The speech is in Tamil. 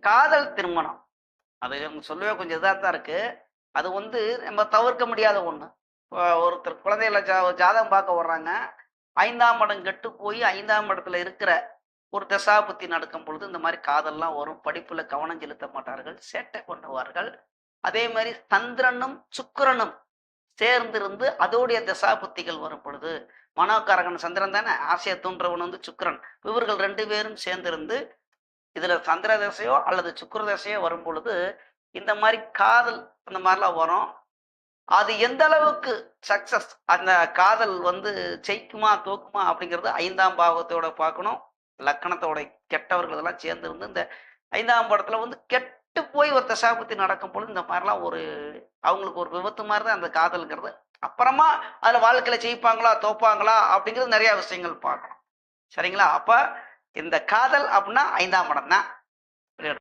காதல் திருமணம். அது அவங்க சொல்லவே கொஞ்சம் இதா தான் இருக்கு. அது நம்ம தவிர்க்க முடியாத ஒண்ணு. ஒருத்தர் குழந்தைகள ஜாதகம் பார்க்க வர்றாங்க. 5ஆம் இடம் கெட்டு போய் 5ஆம் இடத்துல இருக்கிற ஒரு தசாபுத்தி நடக்கும் பொழுது இந்த மாரி காதல்லாம் வரும். படிப்புல கவனம் செலுத்த மாட்டார்கள். சேட்டை பண்ணுவார்கள். அதே மாரி சந்திரனும், சுக்கிரனும் சேர்ந்திருந்து அதோடைய தசாபுத்திகள் வரும் பொழுது, மனோகாரகன் சந்திரன் தானே, ஆசைய தூண்டுறவன் சுக்கிரன். இவர்கள் 2 பேரும் சேர்ந்திருந்து இதுல சந்திர தசையோ அல்லது சுக்கிர தசையோ வரும்பொழுது, இந்த மாரி காதல் அந்த மாரிலாம் வரும். அது எந்த அளவுக்கு சக்சஸ் அந்த காதல் ஜெயிக்குமா, தோக்குமா அப்படிங்கிறது 5ஆம் பாவத்தோட பார்க்கணும். லக்கணத்தோட கெட்டவர்கள் இதெல்லாம் சேர்ந்திருந்து இந்த 5ஆம் இடத்துல கெட்டு போய் ஒரு தசாபுத்தி நடக்கும் பொழுது, இந்த மாரிலாம் அவங்களுக்கு ஒரு விபத்து மாரி தான் அந்த காதல்ங்கிறது. அப்புறமா அதுல வாழ்க்கையில ஜெயிப்பாங்களா, தோப்பாங்களா அப்படிங்கிறது நெறைய விஷயங்கள் பார்க்கணும். சரிங்களா? அப்ப இந்த காதல் அப்படின்னா 5ஆம் இடம் தான்.